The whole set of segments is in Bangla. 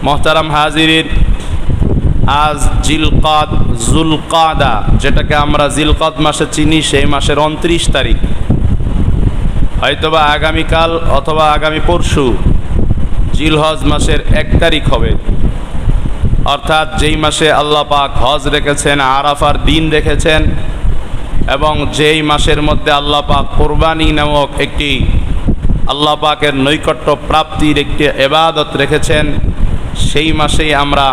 মোহতারাম হাজিরিন, আজ জুলকাদা, যেটাকে আমরা জিলকদ মাসে চিনি, সেই মাসের 29 তারিখ। হয়তোবা আগামীকাল অথবা আগামী পরশু জিলহজ মাসের 1 তারিখ হবে। অর্থাৎ যেই মাসে আল্লাহ পাক হজ রেখেছেন, আরাফার দিন রেখেছেন, এবং যেই মাসের মধ্যে আল্লাহ পাক কোরবানি নামক একটি আল্লাহ পাকের নৈকট্য প্রাপ্তির একটি ইবাদত রেখেছেন, সেই মাসেই আমরা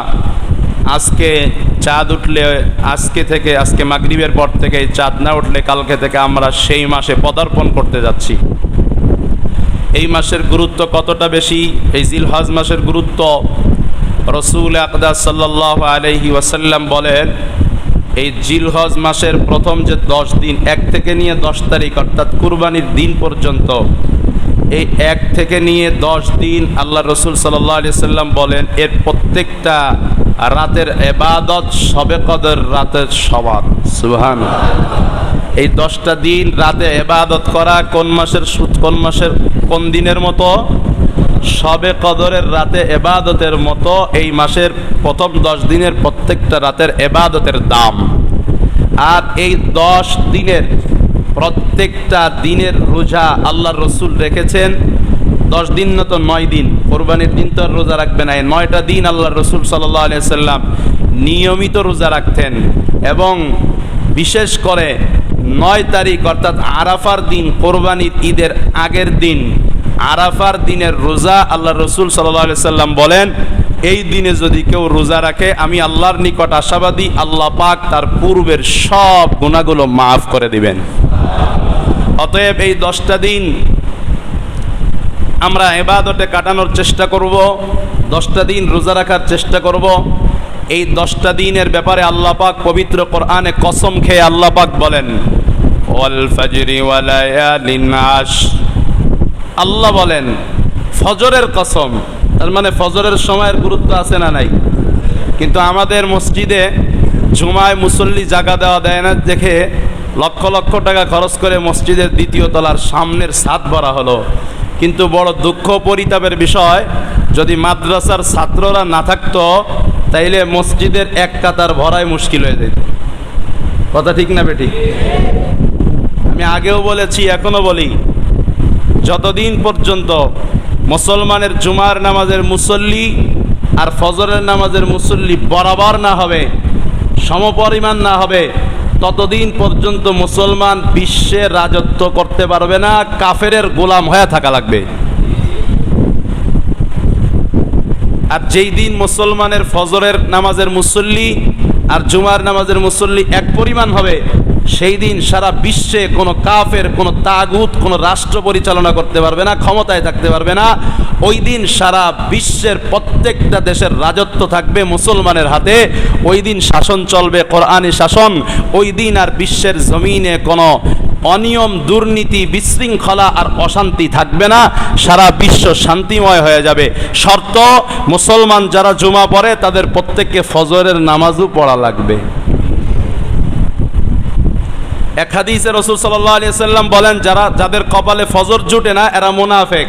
আজকে চাঁদ উঠলে, আজকে মাগরিবের পর থেকে চাঁদ না উঠলে কালকে থেকে আমরা সেই মাসে পদার্পণ করতে যাচ্ছি। এই মাসের গুরুত্ব কতটা বেশি, এই জিলহজ মাসের গুরুত্ব রসুল আকদাস সাল্লাল্লাহু আলাইহি ওয়াসাল্লাম বলেন, এই জিলহজ মাসের প্রথম যে 10 দিন, 1 থেকে নিয়ে 10 তারিখ অর্থাৎ কুরবানির দিন পর্যন্ত, এই 1 থেকে নিয়ে 10 দিন আল্লাহ রসুল সাল্লাল্লাহু আলাইহি ওয়াসাল্লাম বলেন, এর প্রত্যেকটা রাতের ইবাদত শবে কদর রাতের সমান। সুবহানাল্লাহ। এই 10টা দিন রাতে ইবাদত করা কোন দিনের মতো? শবে কদরের রাতে ইবাদতের মতো। এই মাসের প্রথম 10 দিনের প্রত্যেকটা রাতের ইবাদতের দাম। আর এই 10 দিনের প্রত্যেকটা দিনের রোজা আল্লাহর রসুল রেখেছেন 10 দিন না তো 9 দিন। কোরবানির দিন তো আর রোজা রাখবে না, 9টা দিন আল্লাহর রসুল সাল্লাল্লাহু আলাইহি সাল্লাম নিয়মিত রোজা রাখতেন। এবং বিশেষ করে 9 তারিখ অর্থাৎ আরাফার দিন, কোরবানির ঈদের আগের দিন, আরাফার দিনের রোজা আল্লাহর রসুল সাল্লাল্লাহু আলাইহি সাল্লাম বলেন, এই দিনে যদি কেউ রোজা রাখে, আমি আল্লাহর নিকট আশাবাদী, আল্লাহ পাক তার পূর্বের সব গুনাহগুলো মাফ করে দিবেন। অতএব এই 10টা দিন আমরা ইবাদতে কাটানোর চেষ্টা করব, 10টা দিন রোজা রাখার চেষ্টা করব। এই 10টা দিনের ব্যাপারে আল্লাহ পাক পবিত্র কোরআনে কসম খেয়ে আল্লাহ পাক বলেন, ওয়াল ফাজরি ওয়া লায়ালিন আশর। আল্লাহ বলেন ফজরের কসম। তার মানে ফজরের সময়ের গুরুত্ব আছে না নাই? কিন্তু আমাদের মসজিদে জুমায় মুসল্লি জায়গা দেয় না দেখে লক্ষ লক্ষ টাকা খরচ করে মসজিদের 2য় তলার সামনের ছাদ ভরা হলো। কিন্তু বড় দুঃখ পরিতাপের বিষয়, যদি মাদ্রাসার ছাত্ররা না থাকতো তাইলে মসজিদের 1 কাতার ভরাই মুশকিল হয়ে যেত। কথা ঠিক না বেটি? আমি আগেও বলেছি, এখনো বলি, যতদিন পর্যন্ত মুসলমানের জুমার নামাজের মুসল্লি আর ফজরের নামাজের মুসল্লি বরাবর না হবে, সমপরিমাণ না হবে, ততদিন পর্যন্ত মুসলমান বিশ্বে রাজত্ব করতে পারবে না, কাফেরের গোলাম হয়ে থাকা লাগবে। আর যেই দিন মুসলমানের ফজরের নামাজের মুসল্লি আর জুমার নামাজের মুসল্লি এক পরিমাণ হবে, সেই দিন সারা বিশ্বে কোনো কাফের, কোনো তাগুত, কোনো রাষ্ট্র পরিচালনা করতে পারবে না, ক্ষমতায় থাকতে পারবে না। ওই দিন সারা বিশ্বের প্রত্যেকটা দেশের রাজত্ব থাকবে মুসলমানের হাতে। ওই দিন শাসন চলবে কোরআনী শাসন। ওই দিন আর বিশ্বের জমিনে কোনো অনিয়ম, দুর্নীতি, বিশৃঙ্খলা আর অশান্তি থাকবে না। সারা বিশ্ব শান্তিময় হয়ে যাবে। শর্ত, মুসলমান যারা জুমা পড়ে তাদের প্রত্যেককে ফজরের নামাজও পড়া লাগবে। এক হাদিসে রাসূল সাল্লাল্লাহু আলাইহি ওয়াসাল্লাম বলেন, যাদের কপালে ফজর জুটে না এরা মুনাফিক,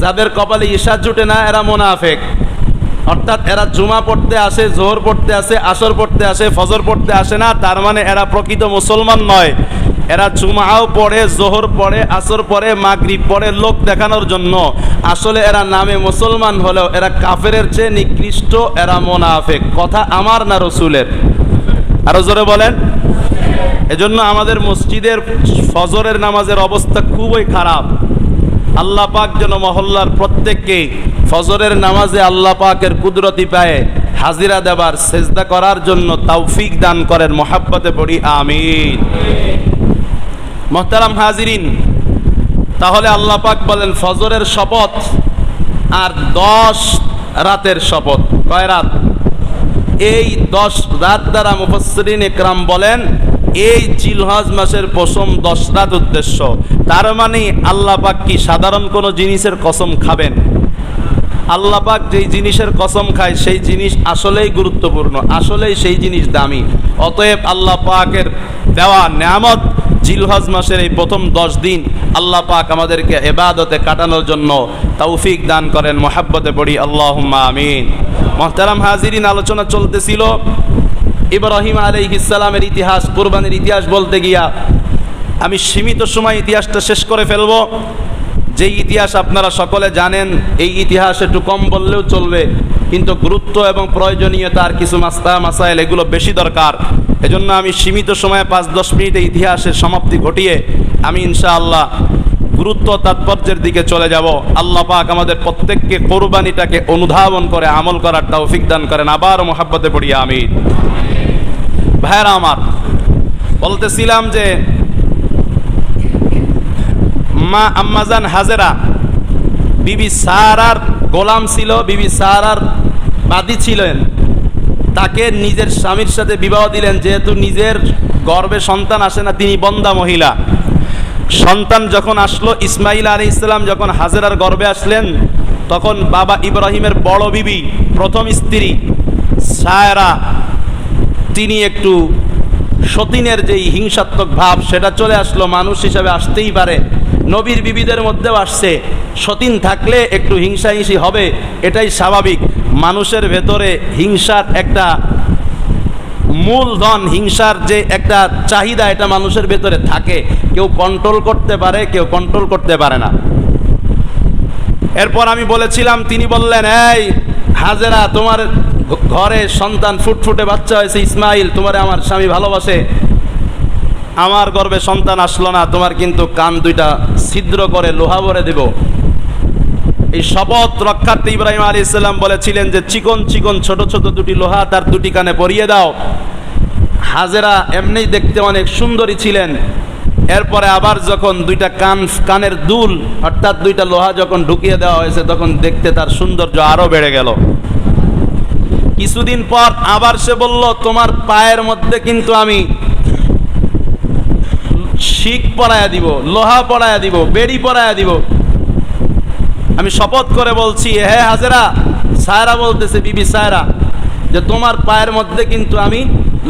যাদের কপালে ইশা জুটে না এরা মুনাফিক। অর্থাৎ এরা জুমা পড়তে আসে, জোহর পড়তে আসে, আসর পড়তে আসে, ফজর পড়তে আসে না, তার মানে এরা প্রকৃত মুসলমান নয়। এরা জুমাও পড়ে, জোহর পড়ে, আসর পড়ে, মাগরিব পড়ে লোক দেখানোর জন্য। আসলে এরা নামে মুসলমান হলেও এরা কাফেরের চেয়ে নিকৃষ্ট, এরা মুনাফিক। কথা আমার না রসুলের? আরো জোরে বলেন। এজন্য আমাদের মসজিদের ফজরের নামাজের অবস্থা খুবই খারাপ। আল্লাহ পাক যেন মহল্লার প্রত্যেককে ফজরের নামাজে আল্লাহ পাকের কুদরতি পায়ে হাজিরা দেবার, সেজদা করার জন্য তৌফিক দান করেন। মহাব্বতে পড়ি আমিন। মুহতারাম হাজিরিন, তাহলে আল্লাহ পাক বলেন ফজরের শপথ আর 10 রাতের শপথ। কয় রাত? এই 10 রাত দ্বারা মুফাসসিরিন ইকরাম বলেন এই জিলহজ মাসের প্রথম 10 রাত উদ্দেশ্য। তার মানে আল্লাহ পাক কি সাধারণ কোনো জিনিসের কসম খাবেন? আল্লাহ পাক যেই জিনিসের কসম খায় সেই জিনিস আসলেই গুরুত্বপূর্ণ, আসলেই সেই জিনিস দামি। অতএব আল্লাহ পাকের দেওয়া নেয়ামত জিলহজ মাসের এই প্রথম 10 দিন আল্লাহ পাক আমাদেরকে ইবাদতে কাটানোর জন্য তৌফিক দান করেন। মহাব্বতে পড়ি আল্লাহুম্মা আমিন। মুহতারাম হাজিরিন, আলোচনা চলতেছিল ইব্রাহিম আলাইহিস সালামের ইতিহাস, কুরবানির ইতিহাস বলতে গিয়া আমি সীমিত সময় ইতিহাসটা শেষ করে ফেলব। যেই ইতিহাস আপনারা সকলে জানেন, এই ইতিহাস একটু কম বললেও চলবে, কিন্তু গুরুত্ব এবং প্রয়োজনীয়তার কিছু মাসাইল এগুলো বেশি দরকার। এজন্য আমি সীমিত সময়ে 5-10 মিনিটে ইতিহাসের সমাপ্তি ঘটিয়ে আমি ইনশাআল্লাহ গুরুত্ব তাৎপর্যের দিকে চলে যাব। আল্লাহ পাক আমাদের প্রত্যেককে কোরবানিটাকে অনুধাবন করে আমল করার তৌফিক দান করেন। আবার মুহাব্বতে পড়ি আমিন। ভাইরা আমার, বলতেছিলাম যে মা আম্মাজান হাজেরা বিবি সারার গোলাম ছিল, বিবি সারার বাদী ছিলেন। তাকে নিজের স্বামীর সাথে বিবাহ দিলেন, যেহেতু নিজের গর্ভে সন্তান আসে না, তিনি বন্দা মহিলা। সন্তান যখন আসলো, ইসমাইল আলাইহিস সালাম যখন হাজেরার গর্ভে আসলেন, তখন বাবা ইব্রাহিমের বড় বিবি, প্রথম স্ত্রী সায়রা, তিনি একটু সতীনের যেই হিংসাত্মক ভাব সেটা চলে আসলো। মানুষ হিসাবে আসতেই পারে, নবীর বিবিদের মধ্যেও আসছে। সতীন থাকলে একটু হিংসাহিংসি হবে, এটাই স্বাভাবিক। মানুষের ভেতরে হিংসার একটা মূলধন, হিংসার যে একটা চাহিদা, এটা মানুষের ভেতরে থাকে। কেউ কন্ট্রোল করতে পারে, কেউ কন্ট্রোল করতে পারে না। এরপর আমি বলেছিলাম, তিনি বললেন, এই হাজেরা, তোমার ঘরে সন্তান ফুটফুটে বাচ্চা হয়েছে ইসমাইল, তোমারে আমার স্বামী ভালোবাসে, আমার গর্ভে সন্তান আসলো না, তোমার কিন্তু কান দুইটা ছিদ্র করে লোহা ভরে দেব। এই শপথ রক্ষার্থে ইব্রাহিম আলাইহিস সালাম বলেছিলেন যে চিকন চিকন ছোট ছোট দুটি লোহা তার দুটি কানে পরিয়ে দাও। হাজেরা এমনিই দেখতে অনেক সুন্দরী ছিলেন। এরপরে আবার যখন দুইটা কানের দুল অর্থাৎ দুইটা লোহা যখন ঢুকিয়ে দেওয়া হয়েছে, তখন দেখতে তার সৌন্দর্য আরো বেড়ে গেল। কিছুদিন পর আবার সে বলল, তোমার পায়ের মধ্যে কিন্তু আমি শিক পরায়া দিব, লোহা পরায়া দিব, বেড়ি পরায়া দিব। আমি শপথ করে বলছি, হে হাজেরা, সায়রা বলতেছে, বিবি সায়রা, যে তোমার পায়ের মধ্যে কিন্তু আমি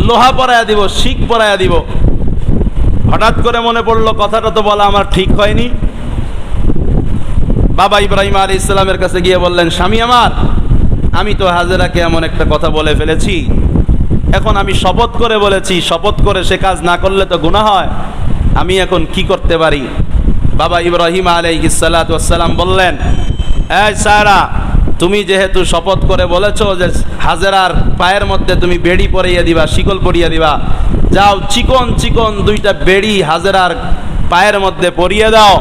লোহা পরায়া দিব, শিক পরায়া দিব। হঠাৎ করে মনে পড়লো, কথাটা তো বলা আমার ঠিক হয়নি। বাবা ইব্রাহিম আলাইহিস সালামের কাছে গিয়ে বললেন, স্বামী আমার, আমি তো হাজেরাকে এমন একটা কথা বলে ফেলেছি, এখন আমি শপথ করে বলেছি, শপথ করে সে কাজ না করলে তো গুনাহ হয়, আমি এখন কি করতে পারি? বাবা ইব্রাহিম আলাইহিস সালাতু ওয়াস সালাম বললেন, এই সায়রা, তুমি যেহেতু শপথ করে বলেছো যে হাজেরার পায়ের মধ্যে তুমি বেড়ি পরিয়ে দিবা, শিকল পরিয়ে দিবা, যাও চিকন চিকন দুইটা বেড়ি হাজেরার পায়ের মধ্যে পরিয়ে দাও।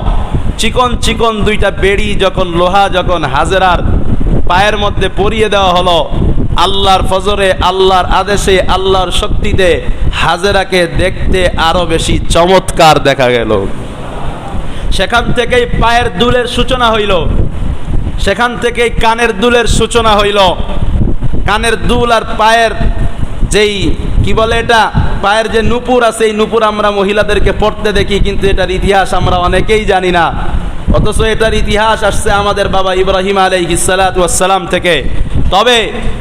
চিকন চিকন দুইটা বেড়ি যখন লোহা যখন হাজেরার পায়ের মধ্যে পরিয়ে দেওয়া হলো, আল্লাহর ফজরে, আল্লাহর আদেশে, আল্লাহর শক্তিতে হাজেরাকে দেখতে আরো বেশি চমৎকার দেখা গেল। সেখান থেকেই পায়ের দুলের সূচনা হইল, সেখান থেকেই কানের দুলের সূচনা হইল। কানের দুল আর পায়ের যেই কি বলে এটা, পায়ের যে নুপুর আছে, এই নুপুর আমরা মহিলাদেরকে পড়তে দেখি, কিন্তু এটার ইতিহাস আমরা অনেকেই জানি না। অথচ এটার ইতিহাস আসছে আমাদের বাবা ইব্রাহিম আলাইহিস সালাতু ওয়াস সালাম থেকে। তবে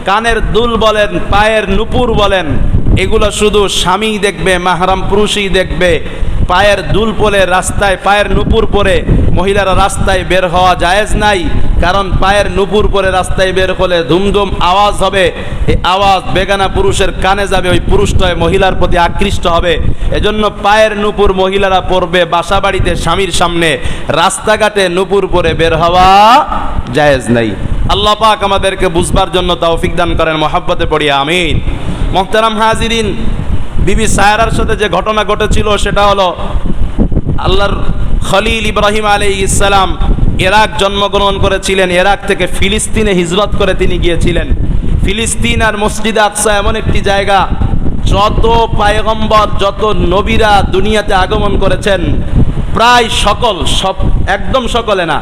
কানের দুল বলেন, পায়ের নুপুর বলেন, এগুলো শুধু স্বামী দেখবে, মাহরাম পুরুষই দেখবে। পায়ের দুল পরে রাস্তায়, পায়ের নুপুর পরে মহিলারা রাস্তায় বের হওয়া জায়েজ নাই, কারণ পায়ের নুপুর পরে রাস্তায় বের হলে ধুমধুম আওয়াজ হবে, এই আওয়াজ বেগানা পুরুষের কানে যাবে, ওই পুরুষটায় মহিলার প্রতি আকৃষ্ট হবে। এজন্য পায়ের নুপুর মহিলারা পরবে বাসা বাড়িতে, স্বামীর সামনে। রাস্তাঘাটে নুপুর পরে বের হওয়া জায়েজ নাই। আল্লাহ পাক আমাদেরকে বুঝবার জন্য তৌফিক দান করেন। মহব্বতে পড়ি আমিন। মুহতারাম হাজিরিন, বিবি সায়রার সাথে যে ঘটনা ঘটেছিল সেটা হলো, আল্লাহর খলিল ইব্রাহিম আলাইহিস সালাম ইরাক জন্মগ্রহণ করেছিলেন, ইরাক থেকে ফিলিস্তিনে হিজরত করে তিনি গিয়েছিলেন। ফিলিস্তিন আর মসজিদে আকসা এমন একটি জায়গা, যত পয়গম্বর, যত নবীরা দুনিয়াতে আগমন করেছেন, প্রায় সকল, একদম সকলে না,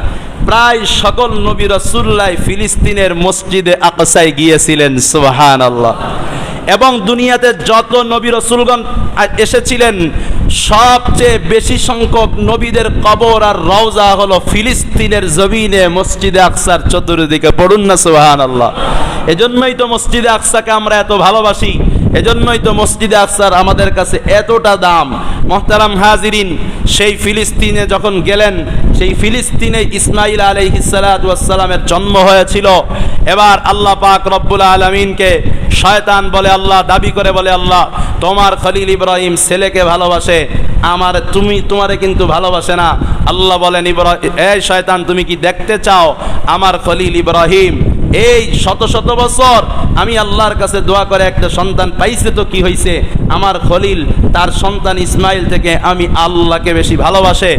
প্রায় সকল নবী রাসূলুল্লাহ ফিলিস্তিনের মসজিদে আকসায় গিয়েছিলেন। সুবহানাল্লাহ। এবং দুনিয়াতে যত নবী রাসূলগণ এসেছিলেন সবচেয়ে বেশি সংখ্যক নবীদের কবর আর রওজা হলো ফিলিস্তিনের জমিনে মসজিদে আকসার চতুর্দিকে। পড়ুন না সুবহানাল্লাহ। এজন্যই তো মসজিদে আকসাকে আমরা এত ভালোবাসি, এজন্যই তো মসজিদে আকসার আমাদের কাছে এতটা দাম। মুহতারাম হাজিরিন, সেই ফিলিস্তিনে যখন গেলেন, সেই ফিলিস্তিনে ইসমাঈল আলাইহিস সালাতু ওয়াস সালামের জন্ম হয়েছিল। এবার আল্লাহ পাক রব্বুল আলামিনকে শয়তান বলে, আল্লাহ দাবি করে বলে, আল্লাহ তোমার খলিল ইব্রাহিম ছেলেকে ভালোবাসে, তোমারে কিন্তু ভালোবাসে না। আল্লাহ বলেন, এই শয়তান, তুমি কি দেখতে চাও আমার খলিল ইব্রাহিম এই শত শত বছর আমি আল্লাহর কাছে দোয়া করে একটা সন্তান পাইছে, তো কি হয়েছে? আমার খলিল তার সন্তান ইসমাইল থেকে আমি আল্লাহকে বেশি ভালোবাসে।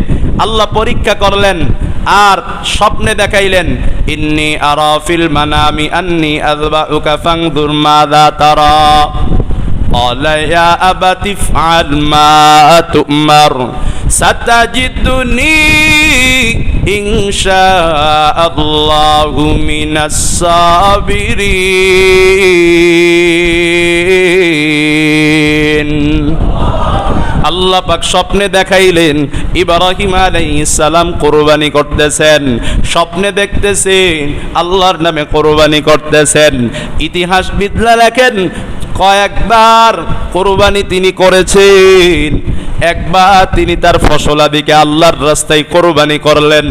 আল্লাহ পরীক্ষা করলেন আর স্বপ্নে দেখাইলেন, ইন্নী আরা ফিল মানামি আন্নী আযবাউকা ফানজুর মাযা তারা। قال يا أبت افعل ما تؤمر ستجدني إن شاء الله من الصابرين। আল্লাহ পাক স্বপ্নে দেখাইলেন ইব্রাহিম আলাইহিস সালাম কুরবানি করতেছেন, স্বপ্নে দেখতেছেন আল্লাহর নামে কুরবানি করতেছেন। ইতিহাসবিদরা লেখেন কয়েকবার কুরবানি তিনি করেছেন। একবার তিনি তার ফসলাদিকে আল্লাহর রাস্তায় কুরবানি করলেন,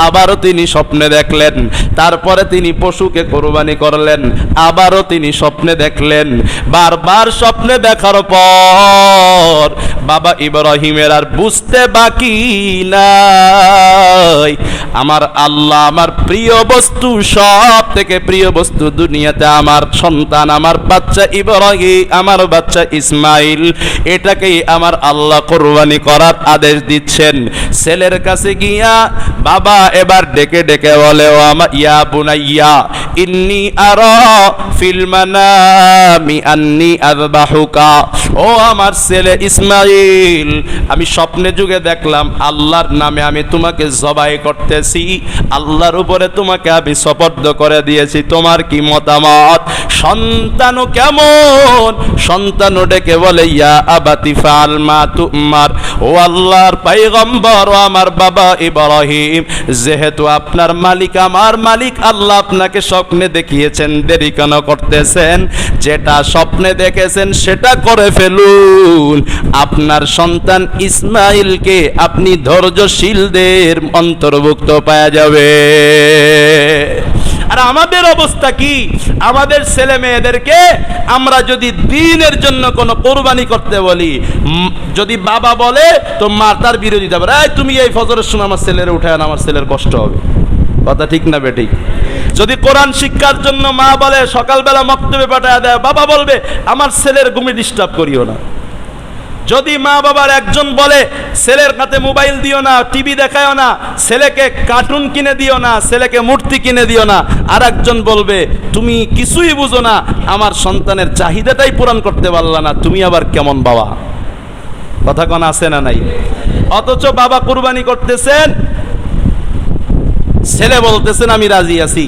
আবারও তিনি স্বপ্নে দেখলেন। তারপরে তিনি পশুকে কুরবানি করলেন, আবারও তিনি স্বপ্নে দেখলেন। বারবার স্বপ্নে দেখার পর বাবা ইব্রাহিমের আর বুঝতে বাকি নাই, আমার আল্লাহ আমার প্রিয় বস্তু, সব থেকে প্রিয় বস্তু দুনিয়াতে আমার সন্তান, আমার বাচ্চা ইব্রাহিম, আমার বাচ্চা ইসমাইল, এটাকেই আমার আল্লাহ কুরবানি করার আদেশ দিচ্ছেন। ছেলের কাছে গিয়া বাবা এবার ডেকে ডেকে বলে, ও আমার ইয়া বুনাইয়া ইন্নী আরা ফিল মানামি আন্নী আযবাহুকা, ও আমার ছেলে ইসমাইল, আমি স্বপ্নে যুগে দেখলাম আল্লাহর নামে আমি তোমাকে জবাই করতেছি, আল্লাহর উপরে তোমাকে আমি সুপর্দ করে দিয়েছি, তোমার কি মতামত? সন্তানও কেমন? সন্তানও ডেকে বলে, ইয়া আবাতি ফাআল মা তুমার, ও আল্লাহর পয়গম্বর, ও আমার বাবা ইব্রাহিম, যেহেতু আপনার মালিক আমার মালিক, আল্লাহ আপনাকে স্বপ্নে দেখিয়েছেন, দেরি কেন করতেছেন? যেটা স্বপ্নে দেখেছেন সেটা করে ফেলুন। আপনার সন্তান ইসমাইলকে আপনি ধৈর্যশীলদের অন্তর্ভুক্ত পাওয়া যাবে। আর আমাদের অবস্থা কি? আমাদের ছেলে মেয়েদেরকে আমরা যদি দ্বীনের জন্য কোনো কোরবানি করতে বলি, যদি বাবা বলে তো মা তার বিরোধিতা করে, তুমি এই ফজরের সময় আমার ছেলের উঠায় না, আমার ছেলের কষ্ট হবে। কথা ঠিক না বেঠিক? যদি কোরআন শিক্ষার জন্য মা বলে সকালবেলা মক্তবে পাঠায় দেয়, বাবা বলবে আমার ছেলের ঘুমে ডিস্টার্ব করিও না। যদি মা বাবার একজন বলে ছেলের হাতে মোবাইল দিও না, টিভি দেখায়ও না, ছেলেকে কার্টুন কিনে দিও না, ছেলেকে মূর্তি কিনে দিও না, আর একজন বলবে তুমি কিছুই বুঝো না, আমার সন্তানের চাহিদাটাই পূরণ করতে পারলা না, তুমি আবার কেমন বাবা? কথা কোন আছে না নাই? অথচ বাবা কুরবানি করতেছেন, ছেলে বলতেছেন আমি রাজি আছি।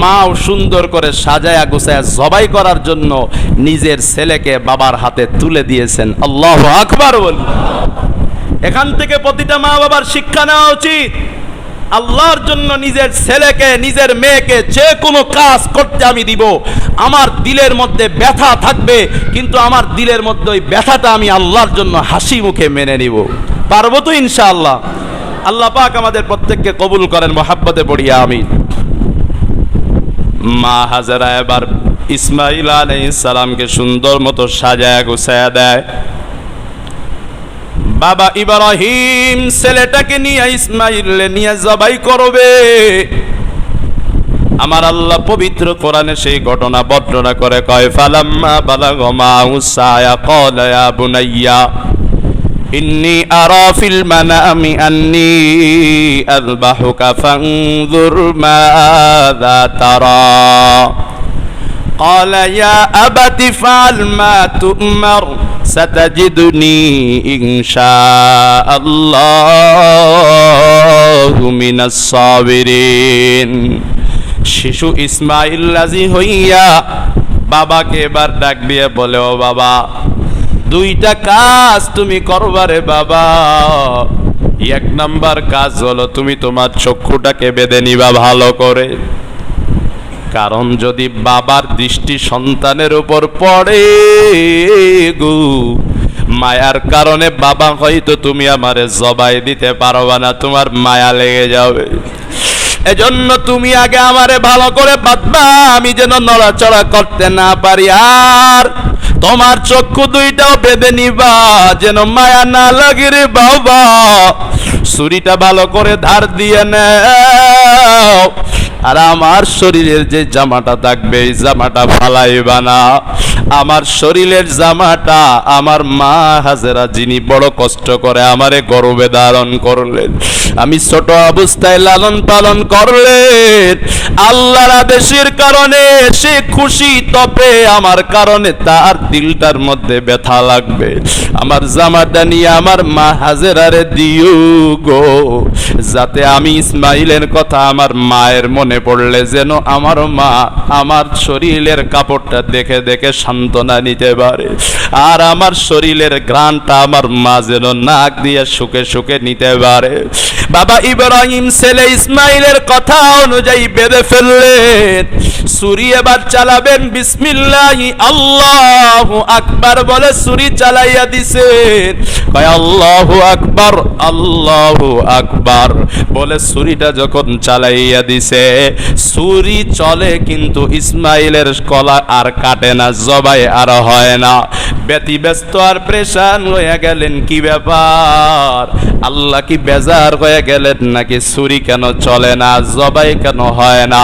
মাও সুন্দর করে সাজায়া গোছায়া জবাই করার জন্য নিজের ছেলেকে বাবার হাতে তুলে দিয়েছেন। আল্লাহু আকবার বলি। এখান থেকে প্রতিটা মা বাবার শিক্ষা নেওয়া উচিত। আল্লাহর জন্য নিজের ছেলেকে, নিজের মেয়েকে যে কোনো কাজ করতে আমি দিব, আমার দিলের মধ্যে ব্যথা থাকবে, কিন্তু আমার দিলের মধ্যে ওই ব্যথাটা আমি আল্লাহর জন্য হাসি মুখে মেনে নিব। পারবো তো ইনশাআল্লাহ? আল্লাহ পাক আমাদের প্রত্যেককে কবুল করেন, মহাব্বতে পড়িয়া আমিন। মা হাজেরা এবার ইসমাইল আলাইহিস সালামকে সুন্দর মতো সাজায়া গোছায়া দেয়। বাবা ইব্রাহিম ছেলেটাকে নিয়ে ইসমাইলকে নিয়ে জবাই করবে। আমার আল্লাহ পবিত্র কোরআনে সেই ঘটনা বর্ণনা করে, কয় ফালাম্মা বালাগা মাহু সায়া ক্বালা ইয়া বুনাইয়া ইন্নী আরা ফিল মানামি আন্নী আযবাহুকা ফানজুর মাযা তারা। قال يا أبت افعل ما تؤمر ستجدني إن شاء الله من الصابرين। শিশু ইসমাইল রাজি হইয়া বাবাকে এবার ডাক দিয়ে বলে, ও বাবা, দুইটা কাজ তুমি করবারে বাবা। এক নাম্বার কাজ হলো তুমি তোমার চক্ষুটাকে বেঁধে নিবা ভালো করে, কারণ যদি বাবার দৃষ্টি সন্তানের উপর পড়ে গো, মায়ার কারণে বাবা হয়তো তুমি আমারে জবাই দিতে পারবা না, তোমার মায়া লেগে যাবে। এজন্য তুমি আগে আমারে ভালো করে বাঁধবা, আমি যেন নড়াচড়া করতে না পারি। আর তোমার চক্ষু দুইটাও বেঁধে নিবা যেন মায়া না লাগে রে বাবা। ছুরিটা ভালো করে ধার দিয়ে নাও, আর আমার শরীরের যে জামাটা থাকবে এই জামাটা ফালাইবা না। আমার শরীরের জামাটা আমার মা হাজেরা, যিনি বড় কষ্ট করে আমারে গর্ভে ধারণ করলেন, আমি ছোট অবস্থায় লালন পালন করলেন, আল্লাহর আদেশের কারণে সে খুশি, তবে আমার কারণে তার দিলটার মধ্যে ব্যথা লাগবে। আমার জামাটা নিয়ে আমার মা হাজেরারে দিও গো, যাতে আমি ইসমাইলের কথা আমার মায়ের মনে পড়লে যেন আমার মা আমার শরীরের কাপড়টা দেখে দেখে সান্ত্বনা নিতে পারে, আর আমার শরীরের ঘ্রাণটা আমার মা যেন নাক দিয়ে শুকে শুকে নিতে পারে। বাবা ইব্রাহিম ছেলে ইসমাইলের কথা অনুযায়ী বেঁধে ফেললেন। ছুরি এবার চালাবেন, বিসমিল্লাহি আল্লাহু আকবার বলে ছুরি চালাইয়া দিছেন। কয় আল্লাহু আকবার, আল্লাহু আকবার বলে ছুরিটা যখন চালাইয়া দিছে, ছুরি চলে কিন্তু ইসমাইলের গলা আর কাটে না, জবাই আর হয় না। ব্যতিব্যস্ত আর প্রেশান হয়ে গেলেন, কি ব্যাপার, আল্লাহ কি বেজার হয়ে গেলেন নাকি? ছুরি কেন চলে না, জবাই কেন হয় না?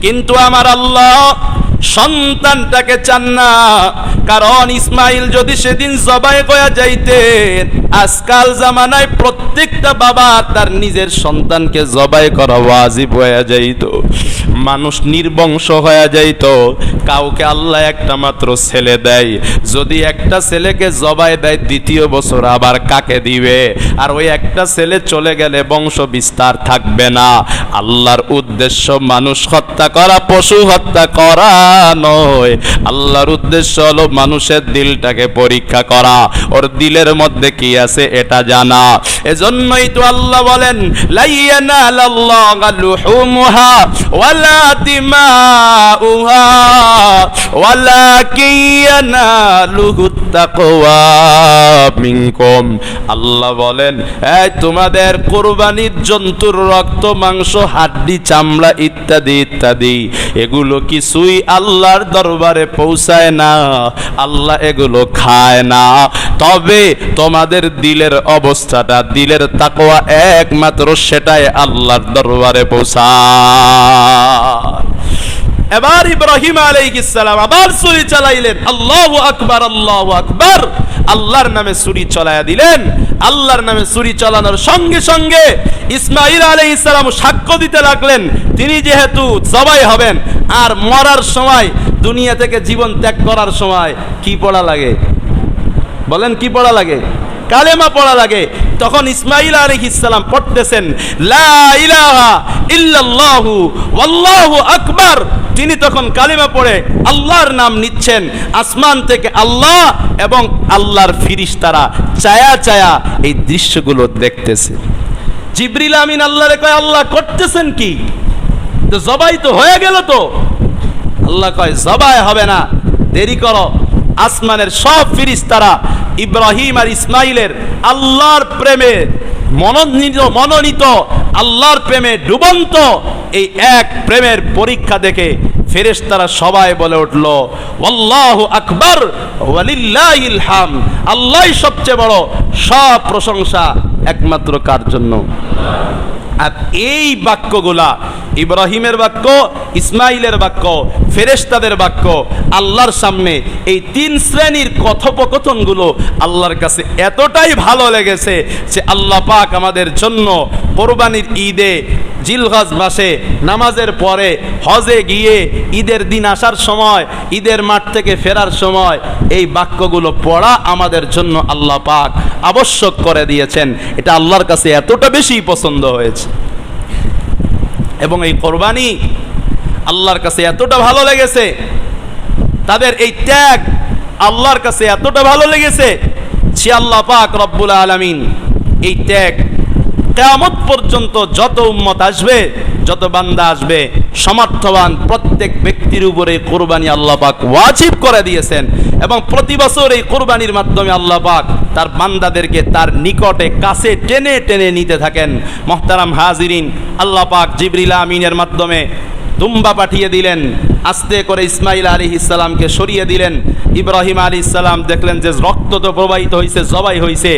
কিন্তু আমার আল্লাহ সন্তানটাকে চান না, কারণ ইসমাইল যদি সেদিন জবাই হয়ে যাইতেন, আজকাল জামানায় প্রত্যেকটা বাবা তার নিজের সন্তানকে জবাই করা ওয়াজিব হয়ে যাইত, মানুষ নির্বংশ হয়ে যাইত। কাউকে আল্লাহ একটা মাত্র ছেলে দেয়, যদি একটা ছেলেকে জবাই দেয় দ্বিতীয় বছর আবার কাকে দিবে? আর ওই একটা ছেলে চলে গেলে বংশ বিস্তার থাকবে না। আল্লাহর উদ্দেশ্য মানুষ হত্যা করা, পশু হত্যা করা নয়। আল্লাহর উদ্দেশ্য হলো মানুষের দিলটাকে পরীক্ষা করা, ওর দিলের মধ্যে কি আছে এটা জানা। এজন্যই তো আল্লাহ বলেন, লাইয়ানালাল্লাহু লুহুমুহা ওয়ালা দিমাউহা ওয়ালাকিন ইয়ানালুহুত তাকওয়া মিনকুম। আল্লাহ বলেন, এই তোমাদের কুরবানির জন্তুর রক্ত, মাংস, হাড্ডি, চামড়া ইত্যাদি ইত্যাদি এগুলো কিছুই আল্লাহর দরবারে পৌঁছায় না, আল্লাহ এগুলো খায় না। তবে তোমাদের দিলের অবস্থাটা, দিলের তাকওয়া একমাত্র সেটাই আল্লাহর দরবারে পৌঁছায়। এবার ইব্রাহিম আলাইহিস সালাম আবার ছুরি চালাইলেন, আল্লাহু আকবার, আল্লাহু আকবার, আল্লাহর নামে ছুরি চালায়া দিলেন। আল্লাহর নামে ছুরি চালানোর সঙ্গে সঙ্গে ইসমাইল আলাইহিস সালাম সাক্ষ্য দিতে লাগলেন, তিনি যেহেতু জবাই হবেন। আর মরার সময়, দুনিয়া থেকে জীবন ত্যাগ করার সময় কি পড়া লাগে বলেন? কি পড়া লাগে? কালেমা পড়া লাগে। তখন ইসমাইল আলাইহিস সালাম পড়তেছেন লা ইলাহা ইল্লাল্লাহু ওয়াল্লাহু আকবার। তিনি তখন কালেমা পড়ে আল্লাহর নাম নিচ্ছেন। আসমান থেকে আল্লাহ এবং আল্লাহর ফেরেশতারা চায়া চায়া এই দৃশ্যগুলো দেখতেছে। জিবরিল আমিন আল্লাহরে কয়, আল্লাহ করতেছেন কি? তো জবাই তো হয়ে গেল। তো আল্লাহ কয়, জবাই হবে না, দেরি করো। আসমানের সব ফেরেশতারা ইব্রাহিম আর ইসমাইলের আল্লাহর প্রেমে মনোনীত, আল্লাহর প্রেমে ডুবন্ত এই এক প্রেমের পরীক্ষা দেখে ফেরেশতারা সবাই বলে উঠল, আল্লাহু আকবার ওয়ালিল্লাহিল হামদ। আল্লাহই সবচেয়ে বড়, সব প্রশংসা একমাত্র কার জন্য? আর এই বাক্যগুলা ইব্রাহিমের বাক্য, ইসমাইলের বাক্য, ফেরেশতাদের বাক্য, আল্লাহর সামনে এই তিন শ্রেণীর কথোপকথনগুলো আল্লাহর কাছে এতটাই ভালো লেগেছে যে আল্লাহ পাক আমাদের জন্য কোরবানির ঈদে, জিলহজ মাসে, নামাজের পরে, হজে গিয়ে, ঈদের দিন আসার সময়, ঈদের মাঠ থেকে ফেরার সময় এই বাক্যগুলো পড়া আমাদের জন্য আল্লাহ পাক আবশ্যক করে দিয়েছেন। এটা আল্লাহর কাছে এতটা বেশি পছন্দ হয়েছে এবং এই কোরবানি আল্লাহর কাছে এতটা ভালো লেগেছে তাদের এই ত্যাগ আল্লাহর কাছে এতটা ভালো লেগেছে যে আল্লাহ পাক রব্বুল আলামিন এই ত্যাগ কিয়ামত পর্যন্ত যত উম্মত আসবে, যত বান্দা আসবে, সমর্থবান প্রত্যেক ব্যক্তির উপরে কুরবানি আল্লাহ পাক ওয়াজিব করে দিয়েছেন। এবং প্রতি বছর এই কুরবানির মাধ্যমে আল্লাহ পাক তার বান্দাদেরকে তার নিকটে কাছে টেনে টেনে নিতে থাকেন। মুহতারাম হাজিরিন, আল্লাহ পাক জিবরিল আমিনের মাধ্যমে দুম্বা পাঠিয়ে দিলেন, আস্তে করে ইসমাইল আলাইহিস সালামকে সরিয়ে দিলেন। ইব্রাহিম আলাইহিস সালাম দেখলেন যে রক্ত তো প্রবাহিত হয়েছে, জবাই হয়েছে,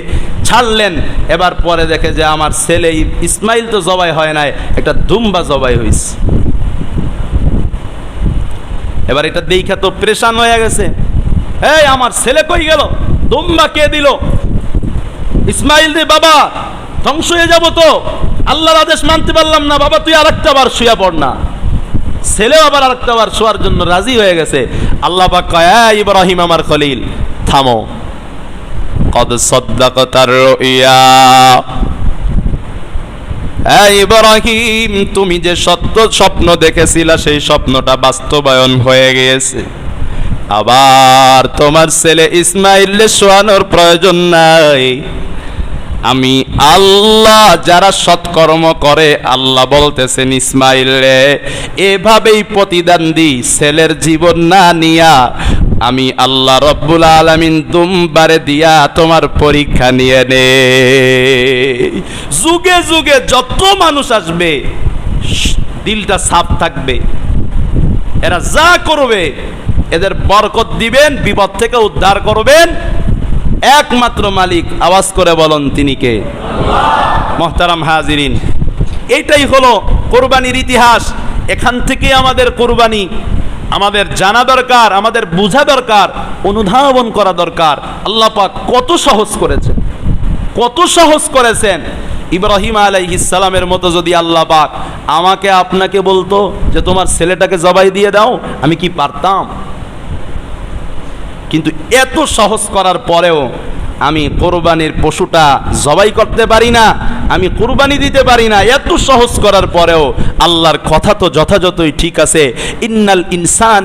ছাড়লেন। এবার পরে দেখে যে আমার ছেলে ইসমাইল তো জবাই হয় নাই, একটা দুম্বা জবাই হয়েছে। এবার এটা দেখা তো পেরেশান হয়ে গেছে, এই আমার ছেলে কই গেল, দুম্বা কে দিল? ইসমাইল রে বাবা, ধ্বংস হয়ে যাব তো, আল্লাহর আদেশ মানতে পারলাম না, বাবা তুই আরেকটা বার শুয়ে পড় না। ছেলেও আবার আরেকটা বার শোয়ার জন্য রাজি হয়ে গেছে। আল্লাহ পাক কয়, ইব্রাহিম আমার খলিল, থামো, কদ সাদ্দাকাতার রুইয়া। ইব্রাহিম, তুমি যে সত্য স্বপ্ন দেখেছিলা সেই স্বপ্নটা বাস্তবায়ন হয়ে গিয়েছে। আবার তোমার ছেলে ইসমাইলকে শোয়ানোর প্রয়োজন নাই। আমি আল্লাহ যারা সৎকর্ম করে, আল্লাহ বলতেছেন ইসমাইল রে এভাবেই প্রতিদান দিই, ছেলের জীবন না নিয়া আমি আল্লাহ রব্বুল আলামিন দুম্বারে দিয়া তোমার পরীক্ষা নিয়ে নে। যুগে যুগে যত মানুষ আসবে দিলটা সাফ থাকবে, এরা যা করবে এদের বরকত দিবেন, বিপদ থেকে উদ্ধার করবেন একমাত্র মালিক। আওয়াজ করে বলুন তিনি কে? মুহতারাম হাজিরিন, এইটাই হলো কোরবানির ইতিহাস। এখান থেকে আমাদের কোরবানি আমাদের জানা দরকার, আমাদের বোঝা দরকার, অনুধাবন করা দরকার। আল্লাহ পাক কত সহজ করেছেন, কত সহজ করেছেন। ইব্রাহিম আলাইহিস সালামের মতো যদি আল্লাহ পাক আমাকে আপনাকে বলতো যে তোমার ছেলেটাকে জবাই দিয়ে দাও, আমি কি পারতাম? কিন্তু এত সহজ করার পরেও আমি কোরবানির পশুটা জবাই করতে পারি না, আমি কোরবানি দিতে পারি না। এত সহজ করার পরেও আল্লাহর কথা তো যথাযথই ঠিক আছে, ইন্নাল ইনসানা